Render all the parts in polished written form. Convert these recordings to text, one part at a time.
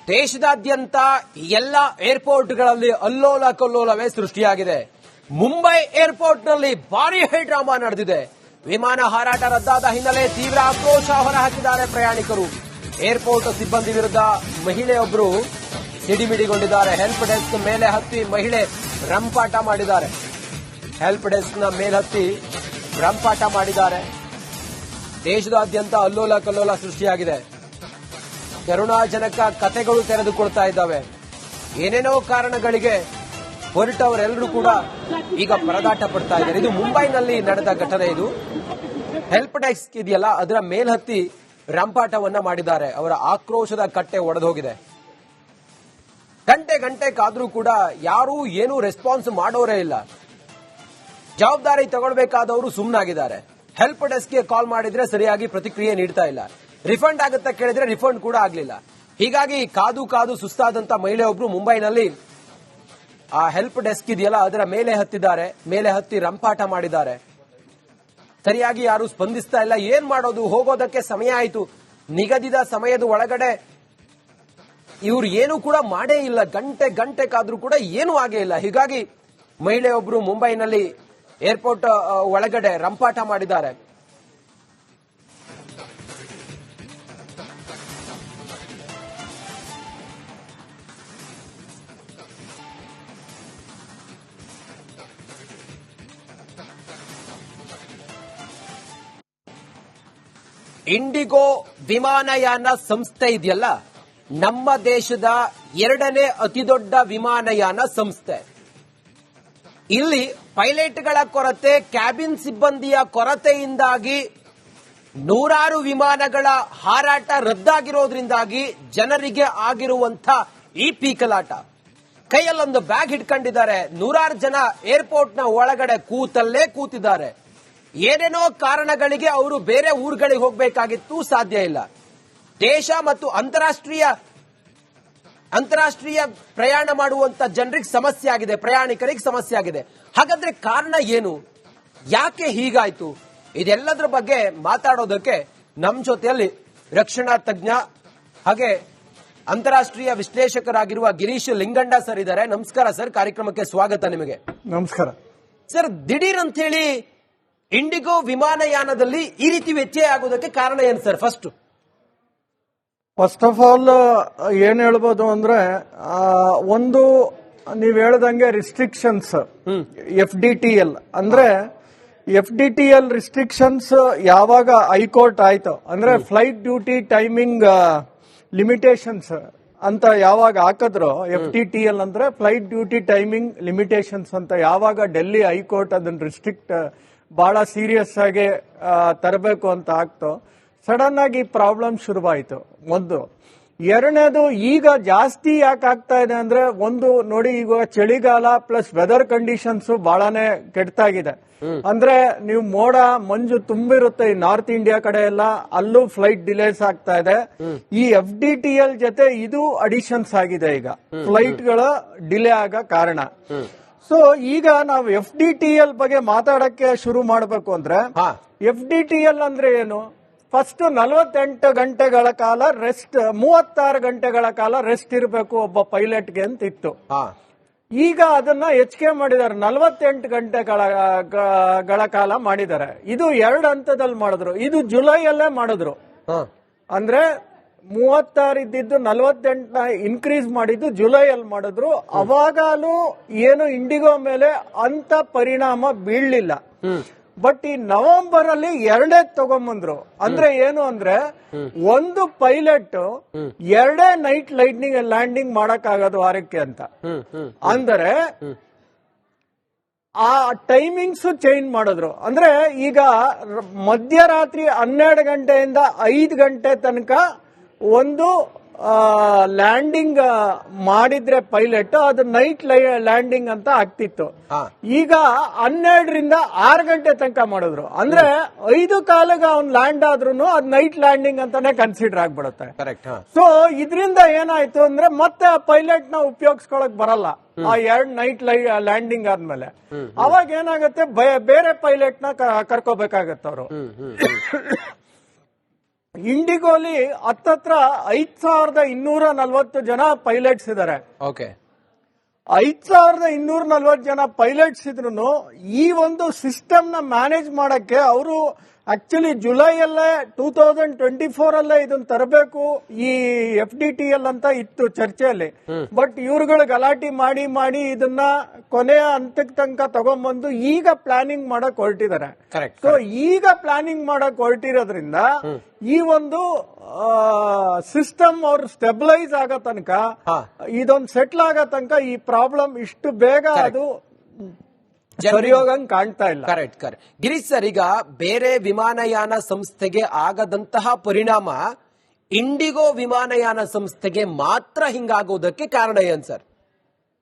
ದೇಶದಾದ್ಯಂತ ಎಲ್ಲ ಏರ್ಪೋರ್ಟ್ಗಳಲ್ಲಿ ಅಲ್ಲೋಲ ಕಲ್ಲೋಲವೇ ಸೃಷ್ಟಿಯಾಗಿದೆ. ಮುಂಬೈ ಏರ್ಪೋರ್ಟ್ನಲ್ಲಿ ಭಾರೀ ಹೈಡ್ರಾಮಾ ನಡೆದಿದೆ. ವಿಮಾನ ಹಾರಾಟ ರದ್ದಾದ ಹಿನ್ನೆಲೆ ತೀವ್ರ ಆಕ್ರೋಶ ಹೊರಹಾಕಿದ್ದಾರೆ ಪ್ರಯಾಣಿಕರು. ಏರ್ಪೋರ್ಟ್ ಸಿಬ್ಬಂದಿ ವಿರುದ್ಧ ಮಹಿಳೆಯೊಬ್ಬರು ಸಿಡಿಮಿಡಿಗೊಂಡಿದ್ದಾರೆ. ಹೆಲ್ಪ್ ಡೆಸ್ಕ್ ಮೇಲೆ ಹತ್ತಿ ಮಹಿಳೆ ರಂಪಾಟ ಮಾಡಿದ್ದಾರೆ. ಹೆಲ್ಪ್ ಡೆಸ್ಕ್ನ ಮೇಲ್ಹತ್ತಿ ರಂಪಾಟ ಮಾಡಿದ್ದಾರೆ. ದೇಶದಾದ್ಯಂತ ಅಲ್ಲೋಲ ಕಲ್ಲೋಲ ಸೃಷ್ಟಿಯಾಗಿದೆ. ಕರುಣಾಜನಕ ಕಥೆಗಳು ತೆರೆದುಕೊಳ್ತಾ ಇದ್ದಾವೆ. ಏನೇನೋ ಕಾರಣಗಳಿಗೆ ಹೊರಟವರೆಲ್ಲರೂ ಕೂಡ ಈಗ ಪರದಾಟ ಪಡ್ತಾ ಇದ್ದಾರೆ. ಇದು ಮುಂಬೈನಲ್ಲಿ ನಡೆದ ಘಟನೆ. ಇದು ಹೆಲ್ಪ್ ಡೆಸ್ಕ್ ಇದೆಯಲ್ಲ, ಅದರ ಮೇಲ್ಹತ್ತಿ ರಂಪಾಟವನ್ನ ಮಾಡಿದ್ದಾರೆ. ಅವರ ಆಕ್ರೋಶದ ಕಟ್ಟೆ ಒಡೆದೋಗಿದೆ. ಗಂಟೆ ಕಾದ್ರೂ ಕೂಡ ಯಾರೂ ಏನೂ ರೆಸ್ಪಾನ್ಸ್ ಮಾಡೋರೇ ಇಲ್ಲ. ಜವಾಬ್ದಾರಿ ತಗೊಳ್ಬೇಕಾದವರು ಸುಮ್ಮನಾಗಿದ್ದಾರೆ. ಹೆಲ್ಪ್ ಡೆಸ್ಕ್ಗೆ ಕಾಲ್ ಮಾಡಿದ್ರೆ ಸರಿಯಾಗಿ ಪ್ರತಿಕ್ರಿಯೆ ನೀಡ್ತಾ ಇಲ್ಲ. ರಿಫಂಡ್ ಆಗುತ್ತೆ ಕೇಳಿದ್ರೆ ರಿಫಂಡ್ ಕೂಡ ಆಗಲಿಲ್ಲ. ಹೀಗಾಗಿ ಕಾದು ಸುಸ್ತಾದಂತ ಮಹಿಳೆಯೊಬ್ರು ಮುಂಬೈನಲ್ಲಿ ಆ ಹೆಲ್ಪ್ ಡೆಸ್ಕ್ ಇದೆಯಲ್ಲ ಅದರ ಮೇಲೆ ಹತ್ತಿದ್ದಾರೆ. ಮೇಲೆ ಹತ್ತಿ ರಂಪಾಟ ಮಾಡಿದ್ದಾರೆ. ಸರಿಯಾಗಿ ಯಾರು ಸ್ಪಂದಿಸ್ತಾ ಇಲ್ಲ. ಏನ್ ಮಾಡೋದು? ಹೋಗೋದಕ್ಕೆ ಸಮಯ ಆಯಿತು. ನಿಗದಿತ ಸಮಯದ ಒಳಗಡೆ ಇವ್ರು ಏನು ಕೂಡ ಮಾಡೇ ಇಲ್ಲ. ಗಂಟೆ ಕಾದ್ರೂ ಕೂಡ ಏನೂ ಆಗೇ ಇಲ್ಲ. ಹೀಗಾಗಿ ಮಹಿಳೆಯೊಬ್ರು ಮುಂಬೈನಲ್ಲಿ ಏರ್ಪೋರ್ಟ್ ಒಳಗಡೆ ರಂಪಾಟ ಮಾಡಿದ್ದಾರೆ. ಇಂಡಿಗೋ ವಿಮಾನಯಾನ ಸಂಸ್ಥೆ ಇದೆಯಲ್ಲ, ನಮ್ಮ ದೇಶದ 2ನೇ ಅತಿದೊಡ್ಡ ವಿಮಾನಯಾನ ಸಂಸ್ಥೆ. ಇಲ್ಲಿ ಪೈಲಟ್ಗಳ ಕೊರತೆ, ಕ್ಯಾಬಿನ್ ಸಿಬ್ಬಂದಿಯ ಕೊರತೆಯಿಂದಾಗಿ ನೂರಾರು ವಿಮಾನಗಳ ಹಾರಾಟ ರದ್ದಾಗಿರೋದ್ರಿಂದಾಗಿ ಜನರಿಗೆ ಆಗಿರುವಂತ ಈ ಪೀಕಲಾಟ. ಕೈಯಲ್ಲೊಂದು ಬ್ಯಾಗ್ ಹಿಡ್ಕೊಂಡಿದ್ದಾರೆ. ನೂರಾರು ಜನ ಏರ್ಪೋರ್ಟ್ನ ಒಳಗಡೆ ಕೂತಿದ್ದಾರೆ. ಏನೇನೋ ಕಾರಣಗಳಿಗೆ ಅವರು ಬೇರೆ ಊರುಗಳಿಗೆ ಹೋಗಬೇಕಾಗಿತ್ತು, ಸಾಧ್ಯ ಇಲ್ಲ. ದೇಶ ಮತ್ತು ಅಂತಾರಾಷ್ಟ್ರೀಯ ಪ್ರಯಾಣ ಮಾಡುವಂತ ಜನರಿಗೆ ಸಮಸ್ಯೆ ಆಗಿದೆ, ಪ್ರಯಾಣಿಕರಿಗೆ ಸಮಸ್ಯೆ ಆಗಿದೆ. ಹಾಗಾದ್ರೆ ಕಾರಣ ಏನು? ಯಾಕೆ ಹೀಗಾಯ್ತು? ಇದೆಲ್ಲದರ ಬಗ್ಗೆ ಮಾತಾಡೋದಕ್ಕೆ ನಮ್ಮ ಜೊತೆಯಲ್ಲಿ ರಕ್ಷಣಾ ತಜ್ಞ ಹಾಗೆ ಅಂತಾರಾಷ್ಟ್ರೀಯ ವಿಶ್ಲೇಷಕರಾಗಿರುವ ಗಿರೀಶ್ ಲಿಂಗಂಡ ಸರ್ ಇದ್ದಾರೆ. ನಮಸ್ಕಾರ ಸರ್, ಕಾರ್ಯಕ್ರಮಕ್ಕೆ ಸ್ವಾಗತ ನಿಮಗೆ. ನಮಸ್ಕಾರ ಸರ್. ದಿಢೀರ್ ಅಂತ ಹೇಳಿ ಇಂಡಿಗೋ ವಿಮಾನಯಾನದಲ್ಲಿ ಈ ರೀತಿ ವ್ಯತ್ಯಯ ಆಗೋದಕ್ಕೆ ಕಾರಣ ಏನು ಸರ್? ಫಸ್ಟ್ ಆಫ್ ಆಲ್ ಏನ್ ಹೇಳ್ಬೋದು ಅಂದ್ರೆ, ಒಂದು ನೀವ್ ಹೇಳ್ದಂಗೆ ರಿಸ್ಟ್ರಿಕ್ಷನ್ಸ್ FDTL ಅಂದ್ರೆ FDTL ರಿಸ್ಟ್ರಿಕ್ಷನ್ಸ್ ಯಾವಾಗ ಹೈಕೋರ್ಟ್ ಆಯ್ತು ಅಂದ್ರೆ ಫ್ಲೈಟ್ ಡ್ಯೂಟಿ ಟೈಮಿಂಗ್ ಲಿಮಿಟೇಷನ್ಸ್ ಅಂತ ಯಾವಾಗ ಹಾಕಿದ್ರು, FDTL ಅಂದ್ರೆ ಫ್ಲೈಟ್ ಡ್ಯೂಟಿ ಟೈಮಿಂಗ್ ಲಿಮಿಟೇಷನ್ಸ್ ಅಂತ ಯಾವಾಗ ಡೆಲ್ಲಿ ಹೈಕೋರ್ಟ್ ಅದನ್ನ ರಿಸ್ಟ್ರಿಕ್ಟ್ ಬಹಳ ಸೀರಿಯಸ್ ಆಗಿ ತರಬೇಕು ಅಂತ ಆಗ್ತು, ಸಡನ್ ಆಗಿ ಪ್ರಾಬ್ಲಮ್ ಶುರುವಾಯಿತು. ಒಂದು. ಎರಡನೇದು, ಈಗ ಜಾಸ್ತಿ ಯಾಕೆ ಆಗ್ತಾ ಇದೆ ಅಂದ್ರೆ, ಒಂದು ನೋಡಿ, ಈಗ ಚಳಿಗಾಲ ಪ್ಲಸ್ ವೆದರ್ ಕಂಡೀಷನ್ಸ್ ಬಹಳನೇ ಕೆಟ್ಟಾಗಿದೆ. ಅಂದ್ರೆ ನೀವು ಮೋಡ ಮಂಜು ತುಂಬಿರುತ್ತೆ ಈ ನಾರ್ತ್ ಇಂಡಿಯಾ ಕಡೆ ಎಲ್ಲ, ಅಲ್ಲೂ ಫ್ಲೈಟ್ ಡಿಲೇಸ್ ಆಗ್ತಾ ಇದೆ. ಈ FDTL ಜೊತೆ ಇದು ಅಡಿಷನ್ಸ್ ಆಗಿದೆ. ಈಗ ಫ್ಲೈಟ್ ಗಳ ಡಿಲೇ ಆಗ ಕಾರಣ. ಸೊ ಈಗ ನಾವು FDTL ಬಗ್ಗೆ ಮಾತಾಡಕ್ಕೆ ಶುರು ಮಾಡಬೇಕು ಅಂದ್ರೆ, FDTL ಅಂದ್ರೆ ಏನು? ಫಸ್ಟ್ 48 ಗಂಟೆಗಳ ಕಾಲ ರೆಸ್ಟ್, 36 ಗಂಟೆಗಳ ಕಾಲ ರೆಸ್ಟ್ ಇರಬೇಕು ಒಬ್ಬ ಪೈಲಟ್ಗೆ ಅಂತ ಇತ್ತು. ಈಗ ಅದನ್ನ ಹೆಚ್ಚಿಗೆ ಮಾಡಿದ್ದಾರೆ, 48 ಗಂಟೆಗಳ ಕಾಲ ಮಾಡಿದ್ದಾರೆ. ಇದು 2 ಹಂತದಲ್ಲಿ ಮಾಡಿದ್ರು. ಇದು ಜುಲೈಯಲ್ಲೇ ಮಾಡಿದ್ರು. ಅಂದ್ರೆ 36 ಇದ್ದಿದ್ದು 48ನ ಇನ್ಕ್ರೀಸ್ ಮಾಡಿದ್ದು ಜುಲೈಯಲ್ಲಿ ಮಾಡಿದ್ರು. ಅವಾಗಲೂ ಏನು ಇಂಡಿಗೋ ಮೇಲೆ ಅಂತ ಪರಿಣಾಮ ಬೀಳಲಿಲ್ಲ. ಬಟ್ ಈ ನವೆಂಬರ್ ಅಲ್ಲಿ 2 ತಗೊಂಬಂದ್ರು. ಅಂದ್ರೆ ಏನು ಅಂದ್ರೆ, ಒಂದು ಪೈಲಟ್ 2 ನೈಟ್ ಲ್ಯಾಂಡಿಂಗ್ ಮಾಡಕ್ಕಾಗೋದು ವಾರಕ್ಕೆ ಅಂತ. ಅಂದರೆ ಆ ಟೈಮಿಂಗ್ಸ್ ಚೇಂಜ್ ಮಾಡಿದ್ರು. ಅಂದ್ರೆ ಈಗ ಮಧ್ಯರಾತ್ರಿ 12 ಗಂಟೆಯಿಂದ 5 ಗಂಟೆ ತನಕ ಒಂದು ಲ್ಯಾಂಡಿಂಗ್ ಮಾಡಿದ್ರೆ ಪೈಲಟ್, ಅದು ನೈಟ್ ಲ್ಯಾಂಡಿಂಗ್ ಅಂತ ಆಗ್ತಿತ್ತು. ಈಗ 12ರಿಂದ 6 ಗಂಟೆ ತನಕ ಮಾಡಿದ್ರು. ಅಂದ್ರೆ 5 ಕಾಲಿಗೆ ಅವ್ನು ಲ್ಯಾಂಡ್ ಆದ್ರೂ ಅದು ನೈಟ್ ಲ್ಯಾಂಡಿಂಗ್ ಅಂತಾನೆ ಕನ್ಸಿಡರ್ ಆಗ್ಬಿಡುತ್ತೆ. ಸೊ ಇದರಿಂದ ಏನಾಯ್ತು ಅಂದ್ರೆ, ಮತ್ತೆ ಆ ಪೈಲಟ್ ನ ಉಪಯೋಗಿಸ್ಕೊಳಕ್ ಬರಲ್ಲ ಆ 2 ನೈಟ್ ಲ್ಯಾಂಡಿಂಗ್ ಆದ್ಮೇಲೆ. ಅವಾಗ ಏನಾಗುತ್ತೆ, ಬೇರೆ ಪೈಲಟ್ ನ ಕರ್ಕೋಬೇಕಾಗತ್ತೆ ಅವರು. ಇಂಡಿಗೋಲಿ ಹತ್ತತ್ರ 5240 ಜನ ಪೈಲಟ್ಸ್ ಇದ್ದಾರೆ. ಓಕೆ, 5240 ಜನ ಪೈಲಟ್ಸ್ ಇದ್ರು ಈ ಒಂದು ಸಿಸ್ಟಮ್ ನ ಮ್ಯಾನೇಜ್ ಮಾಡಕ್ಕೆ ಅವರು ಆಕ್ಚುಲಿ ಜುಲೈಯಲ್ಲೇ 2024 ಅಲ್ಲೇ ಇದನ್ನ ತರಬೇಕು ಈ FDTL ಅಂತ ಇತ್ತು ಚರ್ಚೆಯಲ್ಲಿ. ಬಟ್ ಇವ್ರುಗಳು ಗಲಾಟೆ ಮಾಡಿ ಮಾಡಿ ಇದನ್ನ ಕೊನೆಯ ಹಂತಕ್ಕೆ ತನಕ ತಗೊಂಡ್ಬಂದು ಈಗ ಪ್ಲಾನಿಂಗ್ ಮಾಡಕ್ ಹೊರಟಿದ್ದಾರೆ. ಸೊ ಈಗ ಪ್ಲಾನಿಂಗ್ ಮಾಡಕ್ ಹೊರಟಿರೋದ್ರಿಂದ ಈ ಒಂದು ಸಿಸ್ಟಮ್ ಅವ್ರು ಸ್ಟೆಬಿಲೈಸ್ ಆಗೋ ತನಕ, ಇದೊಂದು ಸೆಟ್ಲ್ ಆಗೋ ತನಕ ಈ ಪ್ರಾಬ್ಲಮ್ ಇಷ್ಟು ಬೇಗ ಅದು ಸರಿಯೋಗಂಗ್ ಕಾಣ್ತಾ ಇಲ್ಲ. ಕರೆಕ್ಟ್. ಗಿರೀಶ್ ಸರ್, ಈಗ ಬೇರೆ ವಿಮಾನಯಾನ ಸಂಸ್ಥೆಗೆ ಆಗದಂತಹ ಪರಿಣಾಮ ಇಂಡಿಗೋ ವಿಮಾನಯಾನ ಸಂಸ್ಥೆಗೆ ಮಾತ್ರ ಹಿಂಗಾಗೋದಕ್ಕೆ ಕಾರಣ ಏನ್ ಸರ್?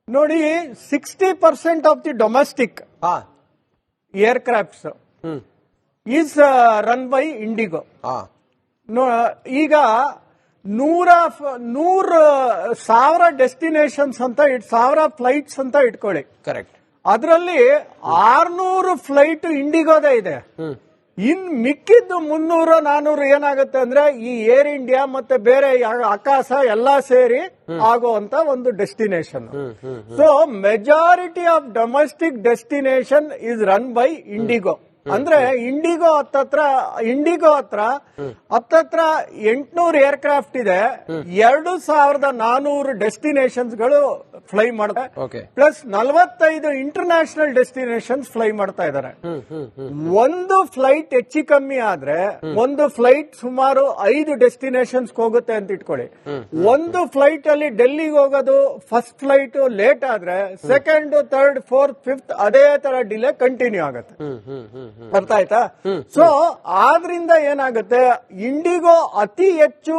ನೋಡಿ, 60% of the domestic aircrafts is run by IndiGo. ಈಗ 100,000 ಡೆಸ್ಟಿನೇಷನ್ಸ್ ಅಂತ 1000 ಫ್ಲೈಟ್ಸ್ ಅಂತ ಇಟ್ಕೊಳ್ಳಿ. ಕರೆಕ್ಟ್. ಅದರಲ್ಲಿ 600 ಫ್ಲೈಟ್ ಇಂಡಿಗೋದೇ ಇದೆ. ಇನ್ ಮಿಕ್ಕಿದ್ದು 300-400 ಏನಾಗುತ್ತೆ ಅಂದ್ರೆ ಈ ಏರ್ ಇಂಡಿಯಾ ಮತ್ತೆ ಬೇರೆ ಆಕಾಶ ಎಲ್ಲಾ ಸೇರಿ ಆಗುವಂತ ಒಂದು destination. So majority of domestic destination is run by IndiGo. ಅಂದ್ರೆ ಇಂಡಿಗೋ ಹತ್ರ 800 ಏರ್ಕ್ರಾಫ್ಟ್ ಇದೆ. 2400 ಡೆಸ್ಟಿನೇಷನ್ಸ್ ಗಳು ಫ್ಲೈ ಮಾಡ್ತಾರೆ. ಪ್ಲಸ್ 45 ಇಂಟರ್ನ್ಯಾಷನಲ್ ಡೆಸ್ಟಿನೇಷನ್ಸ್ ಫ್ಲೈ ಮಾಡ್ತಾ ಇದ್ದಾರೆ. ಒಂದು ಫ್ಲೈಟ್ ಹೆಚ್ಚು ಕಮ್ಮಿ ಆದ್ರೆ ಒಂದು ಫ್ಲೈಟ್ ಸುಮಾರು 5 ಡೆಸ್ಟಿನೇಷನ್ಸ್ ಹೋಗುತ್ತೆ ಅಂತ ಇಟ್ಕೊಳ್ಳಿ. ಒಂದು ಫ್ಲೈಟ್ ಅಲ್ಲಿ ಡೆಲ್ಲಿಗೆ ಹೋಗೋದು ಫಸ್ಟ್ ಫ್ಲೈಟ್ ಲೇಟ್ ಆದ್ರೆ ಸೆಕೆಂಡ್, ಥರ್ಡ್, ಫೋರ್ತ್, ಫಿಫ್ತ್ ಅದೇ ತರ ಡಿಲೇ ಕಂಟಿನ್ಯೂ ಆಗುತ್ತೆ. ಅರ್ಥ ಆಯ್ತಾ? ಸೊ ಆದ್ರಿಂದ ಏನಾಗುತ್ತೆ, ಇಂಡಿಗೋ ಅತಿ ಹೆಚ್ಚು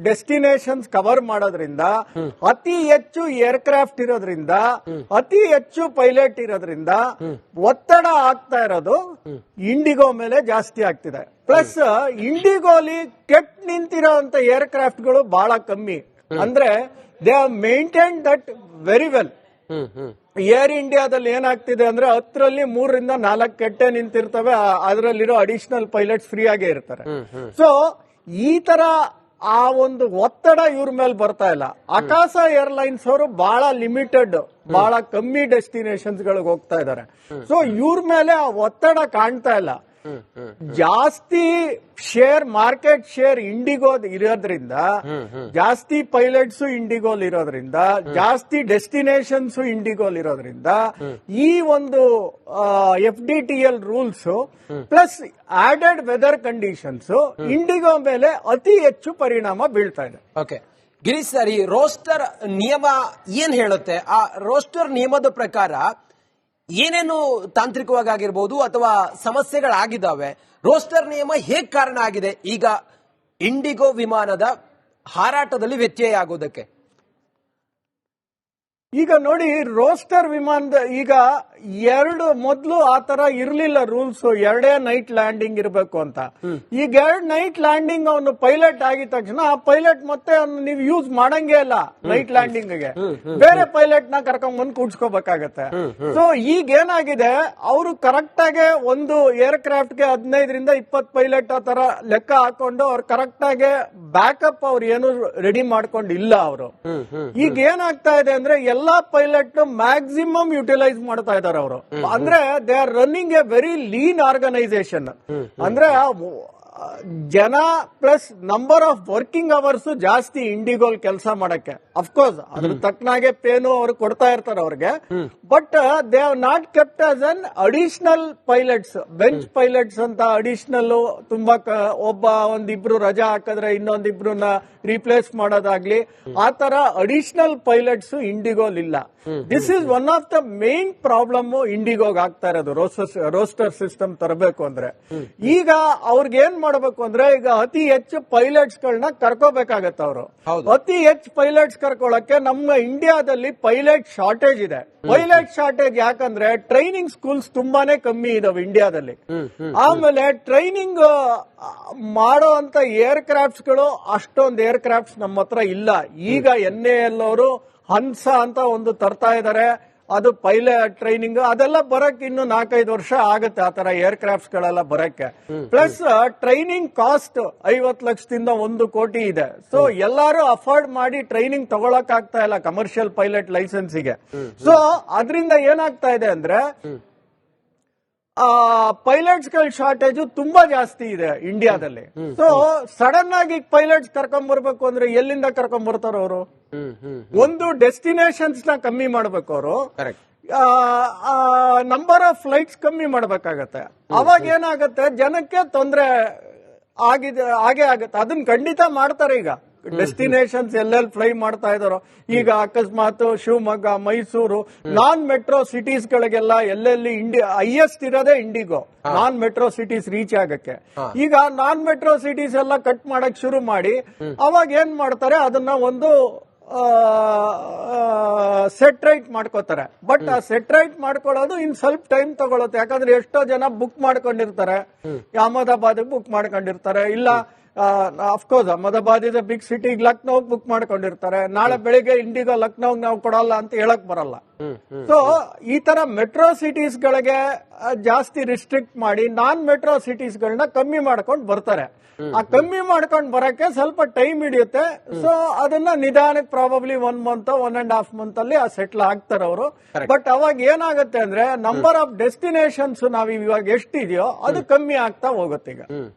ಡೆಸ್ಟಿನೇಷನ್ಸ್ ಕವರ್ ಮಾಡೋದ್ರಿಂದ, ಅತಿ ಹೆಚ್ಚು ಏರ್ಕ್ರಾಫ್ಟ್ ಇರೋದ್ರಿಂದ, ಅತಿ ಹೆಚ್ಚು ಪೈಲಟ್ ಇರೋದ್ರಿಂದ ಒತ್ತಡ ಆಗ್ತಾ ಇರೋದು ಇಂಡಿಗೋ ಮೇಲೆ ಜಾಸ್ತಿ ಆಗ್ತಿದೆ. ಪ್ಲಸ್ ಇಂಡಿಗೋಲಿ ಕೆಟ್ಟ ನಿಂತಿರೋಂತ ಏರ್ಕ್ರಾಫ್ಟ್ ಗಳು ಬಹಳ ಕಮ್ಮಿ. ಅಂದ್ರೆ they have maintain that very well. Air ಇಂಡಿಯಾದಲ್ಲಿ ಏನಾಗ್ತಿದೆ ಅಂದ್ರೆ 10ರಲ್ಲಿ 3-4 ಕೆಟ್ಟೆ ನಿಂತಿರ್ತವೆ. ಅದರಲ್ಲಿರೋ ಅಡಿಷನಲ್ ಪೈಲಟ್ಸ್ ಫ್ರೀ ಆಗೇ ಇರ್ತಾರೆ. ಸೊ ಈ ತರ ಆ ಒಂದು ಒತ್ತಡ ಇವ್ರ ಮೇಲೆ ಬರ್ತಾ ಇಲ್ಲ. ಆಕಾಶ ಏರ್ಲೈನ್ಸ್ ಅವರು ಬಹಳ ಲಿಮಿಟೆಡ್, ಬಹಳ ಕಮ್ಮಿ ಡೆಸ್ಟಿನೇಷನ್ಸ್ ಗಳಿಗೆ ಹೋಗ್ತಾ ಇದ್ದಾರೆ. ಸೊ ಇವ್ರ ಮೇಲೆ ಆ ಒತ್ತಡ ಕಾಣ್ತಾ ಇಲ್ಲ. ಜಾಸ್ತಿ ಶೇರ್, ಮಾರ್ಕೆಟ್ ಶೇರ್ ಇಂಡಿಗೋ ಇರೋದ್ರಿಂದ, ಜಾಸ್ತಿ ಪೈಲಟ್ಸ್ ಇಂಡಿಗೋಲ್ ಇರೋದ್ರಿಂದ, ಜಾಸ್ತಿ ಡೆಸ್ಟಿನೇಷನ್ಸ್ ಇಂಡಿಗೋಲ್ ಇರೋದ್ರಿಂದ ಈ ಒಂದು FDTL rules plus added weather conditions IndiGo ಮೇಲೆ ಅತಿ ಹೆಚ್ಚು ಪರಿಣಾಮ ಬೀಳ್ತಾ ಇದೆ. ಓಕೆ ಗಿರೀಶ್ ಸರ್, ಈ ರೋಸ್ಟರ್ ನಿಯಮ ಏನ್ ಹೇಳುತ್ತೆ? ಆ ರೋಸ್ಟರ್ ನಿಯಮದ ಪ್ರಕಾರ ಏನೇನು ತಾಂತ್ರಿಕವಾಗಿ ಆಗಿರ್ಬೋದು ಅಥವಾ ಸಮಸ್ಯೆಗಳಾಗಿದ್ದಾವೆ? ರೋಸ್ಟರ್ ನಿಯಮ ಹೇಗ್ ಕಾರಣ ಆಗಿದೆ ಈಗ ಇಂಡಿಗೋ ವಿಮಾನದ ಹಾರಾಟದಲ್ಲಿ ವ್ಯತ್ಯಯ ಆಗೋದಕ್ಕೆ? ಈಗ ನೋಡಿ, ರೋಸ್ಟರ್ ವಿಮಾನದ ಈಗ ಮೊದಲು ಆತರ ಇರ್ಲಿಲ್ಲ ರೂಲ್ಸ್. 2 ನೈಟ್ ಲ್ಯಾಂಡಿಂಗ್ ಇರಬೇಕು ಅಂತ. ಈಗ 2 ನೈಟ್ ಲ್ಯಾಂಡಿಂಗ್ ಅವನು ಪೈಲಟ್ ಆಗಿದ ತಕ್ಷಣ ಆ ಪೈಲಟ್ ಮತ್ತೆ ನೀವು ಯೂಸ್ ಮಾಡಂಗೇ ಇಲ್ಲ ನೈಟ್ ಲ್ಯಾಂಡಿಂಗ್ ಗೆ. ಬೇರೆ ಪೈಲಟ್ ನ ಕರ್ಕೊಂಡ್ ಬಂದು ಕೂಡ್ಸ್ಕೋಬೇಕಾಗತ್ತೆ. ಸೊ ಈಗ ಏನಾಗಿದೆ, ಅವರು ಕರೆಕ್ಟ್ ಆಗಿ ಒಂದು ಏರ್ಕ್ರಾಫ್ಟ್ ಗೆ 15-20 ಪೈಲಟ್ ಆ ತರ ಲೆಕ್ಕ ಹಾಕೊಂಡು ಅವ್ರು ಕರೆಕ್ಟ್ ಆಗಿ ಬ್ಯಾಕಪ್ ಅವ್ರು ಏನು ರೆಡಿ ಮಾಡ್ಕೊಂಡಿಲ್ಲ ಅವರು. ಈಗ ಏನಾಗ್ತಾ ಇದೆ ಅಂದ್ರೆ ಎಲ್ಲಾ ಪೈಲಟ್ ಮ್ಯಾಕ್ಸಿಮಮ್ ಯುಟಿಲೈಸ್ ಮಾಡ್ತಾ ಇದ್ದಾರೆ ಅವರು. ಅಂದ್ರೆ they are running a very lean organisation. ಅಂದ್ರೆ ಜನ plus number of working hours ಜಾಸ್ತಿ ಇಂಡಿಗೋಲ್ ಕೆಲಸ ಮಾಡಕ್ಕೆ. ಅಫ್ಕೋರ್ಸ್ ಅದ್ರ ತಕ್ಕನಾಗೆ ಪೇನು ಅವ್ರು ಕೊಡ್ತಾ ಇರ್ತಾರೆ ಅವ್ರಿಗೆ. But they have not kept as an additional pilots, bench pilots ಅಂತ ಅಡಿಷನಲ್ ತುಂಬಾ ಒಂದಿಬ್ರು ರಜಾ ಹಾಕಿದ್ರೆ ಇನ್ನೊಂದಿಬ್ರನ್ನ ರೀಪ್ಲೇಸ್ ಮಾಡೋದಾಗ್ಲಿ, ಆ ತರ ಅಡಿಷನಲ್ ಪೈಲಟ್ಸ್ ಇಂಡಿಗೋಲ್ ಇಲ್ಲ. This is one of the main problem ಇಂಡಿಗೋಗ್ ಆಗ್ತಾ ಇರೋದು. ರೋಸ್ಟರ್ ಸಿಸ್ಟಮ್ ತರಬೇಕು ಅಂದ್ರೆ ಈಗ ಅವ್ರಿಗೆ ಏನ್ ಮಾಡಬೇಕು ಅಂದ್ರೆ, ಈಗ ಅತಿ ಹೆಚ್ಚು ಪೈಲಟ್ಸ್ ಗಳನ್ನ ಕರ್ಕೋಬೇಕಾಗತ್ತೆ ಅವರು. ಅತಿ ಹೆಚ್ಚು ಪೈಲಟ್ಸ್ ಕರ್ಕೊಳ್ಳಕ್ಕೆ ನಮ್ಮ ಇಂಡಿಯಾದಲ್ಲಿ ಪೈಲಟ್ ಶಾರ್ಟೇಜ್ ಇದೆ. ಪೈಲಟ್ ಶಾರ್ಟೇಜ್ ಯಾಕಂದ್ರೆ ಟ್ರೈನಿಂಗ್ ಸ್ಕೂಲ್ಸ್ ತುಂಬಾನೇ ಕಮ್ಮಿ ಇದಾವೆ ಇಂಡಿಯಾದಲ್ಲಿ. ಆಮೇಲೆ ಟ್ರೈನಿಂಗ್ ಮಾಡೋ ಅಂತ ಏರ್ಕ್ರಾಫ್ಟ್ಸ್ ಗಳು ಅಷ್ಟೊಂದು ಏರ್ಕ್ರಾಫ್ಟ್ಸ್ ನಮ್ಮ ಹತ್ರ ಇಲ್ಲ. ಈಗ NAL ಅವರು ಹನ್ಸ ಅಂತ ಒಂದು ತರ್ತಾ ಇದಾರೆ. ಅದು ಪೈಲಟ್ ಟ್ರೈನಿಂಗ್ ಅದೆಲ್ಲ ಬರಕ್ ಇನ್ನು 4-5 ವರ್ಷ ಆಗುತ್ತೆ ಆ ತರ ಏರ್ಕ್ರಾಫ್ಟ್ಸ್ ಗಳೆಲ್ಲ ಬರಕ್ಕೆ. ಪ್ಲಸ್ ಟ್ರೈನಿಂಗ್ ಕಾಸ್ಟ್ 50 ಲಕ್ಷದಿಂದ 1 ಕೋಟಿ ಇದೆ. ಸೊ ಎಲ್ಲಾರು ಅಫೋರ್ಡ್ ಮಾಡಿ ಟ್ರೈನಿಂಗ್ ತಗೊಳಕ್ ಆಗ್ತಾ ಇಲ್ಲ ಕಮರ್ಷಿಯಲ್ ಪೈಲಟ್ ಲೈಸೆನ್ಸಿಗೆ. ಸೊ ಅದರಿಂದ ಏನಾಗ್ತಾ ಇದೆ ಅಂದ್ರೆ ಪೈಲಟ್ಸ್ ಗಳ ಶಾರ್ಟೇಜ್ ತುಂಬಾ ಜಾಸ್ತಿ ಇದೆ ಇಂಡಿಯಾದಲ್ಲಿ. ಸೊ ಸಡನ್ ಆಗಿ ಪೈಲಟ್ಸ್ ಕರ್ಕೊಂಡ್ ಬರ್ಬೇಕು ಅಂದ್ರೆ ಎಲ್ಲಿಂದ ಕರ್ಕೊಂಡ್ ಬರ್ತಾರ ಅವರು? ಒಂದು ಡೆಸ್ಟಿನೇಷನ್ಸ್ ನ ಕಮ್ಮಿ ಮಾಡ್ಬೇಕು ಅವರು, ನಂಬರ್ ಆಫ್ ಫ್ಲೈಟ್ಸ್ ಕಮ್ಮಿ ಮಾಡ್ಬೇಕಾಗತ್ತೆ. ಅವಾಗ ಏನಾಗತ್ತೆ, ಜನಕ್ಕೆ ತೊಂದರೆ ಹಾಗೆ ಆಗತ್ತೆ. ಅದನ್ನ ಖಂಡಿತ ಮಾಡ್ತಾರೆ. ಈಗ ಡೆಸ್ಟಿನೇಷನ್ಸ್ ಎಲ್ಲೆಲ್ಲಿ ಫ್ಲೈ ಮಾಡ್ತಾ ಇದಾರೋ, ಈಗ ಅಕಸ್ಮಾತ್ ಶಿವಮೊಗ್ಗ, ಮೈಸೂರು, ನಾನ್ ಮೆಟ್ರೋ ಸಿಟೀಸ್ ಗಳಿಗೆಲ್ಲ ಎಲ್ಲೆಲ್ಲಿ ಹೈಯೆಸ್ಟ್ ಇರೋದೇ ಇಂಡಿಗೋ ನಾನ್ ಮೆಟ್ರೋ ಸಿಟೀಸ್ ರೀಚ್ ಆಗಕ್ಕೆ. ಈಗ ನಾನ್ ಮೆಟ್ರೋ ಸಿಟೀಸ್ ಎಲ್ಲ ಕಟ್ ಮಾಡಕ್ ಶುರು ಮಾಡಿ ಅವಾಗ ಏನ್ ಮಾಡ್ತಾರೆ, ಅದನ್ನ ಒಂದು ಸೆಟ್ ರೈಟ್ ಮಾಡ್ಕೋತಾರೆ. ಬಟ್ ಆ ಸೆಟ್ ರೈಟ್ ಮಾಡ್ಕೊಳ್ಳೋದು ಇನ್ ಸ್ವಲ್ಪ ಟೈಮ್ ತಗೊಳುತ್ತೆ. ಯಾಕಂದ್ರೆ ಎಷ್ಟೋ ಜನ ಬುಕ್ ಮಾಡ್ಕೊಂಡಿರ್ತಾರೆ, ಅಹಮದಾಬಾದ್ ಬುಕ್ ಮಾಡ್ಕೊಂಡಿರ್ತಾರೆ, ಇಲ್ಲ of course Ahmedabad is big city, Lucknow book ಮಾಡ್ಕೊಂಡಿರ್ತಾರೆ. ನಾಳೆ ಬೆಳಿಗ್ಗೆ ಇಂಡಿಗೋ ಲಕ್ನೋ ನಾವು ಕೊಡಲ್ಲ ಅಂತ ಹೇಳಕ್ ಬರಲ್ಲ. ಸೊ ಈ ತರ ಮೆಟ್ರೋ ಸಿಟೀಸ್ ಗಳಿಗೆ ಜಾಸ್ತಿ ರಿಸ್ಟ್ರಿಕ್ಟ್ ಮಾಡಿ ನಾನ್ ಮೆಟ್ರೋ ಸಿಟೀಸ್ ಗಳನ್ನ ಕಮ್ಮಿ ಮಾಡ್ಕೊಂಡು ಬರ್ತಾರೆ. ಆ ಕಮ್ಮಿ ಮಾಡ್ಕೊಂಡು ಬರಕ್ಕೆ ಸ್ವಲ್ಪ ಟೈಮ್ ಹಿಡಿಯುತ್ತೆ. ಸೊ ಅದನ್ನ ನಿಧಾನಕ್ಕೆ ಪ್ರಾಬಬ್ಲಿ 1 ಮಂತ್ 1.5 ಮಂತ್ ಅಲ್ಲಿ ಸೆಟ್ಲ್ ಆಗ್ತಾರೆ ಅವರು. ಬಟ್ ಅವಾಗ ಏನಾಗುತ್ತೆ ಅಂದ್ರೆ ನಂಬರ್ ಆಫ್ ಡೆಸ್ಟಿನೇಷನ್ಸ್ ನಾವ್ ಇವಾಗ ಎಷ್ಟಿದೆಯೋ ಅದು ಕಮ್ಮಿ ಆಗ್ತಾ ಹೋಗುತ್ತೆ ಈಗ.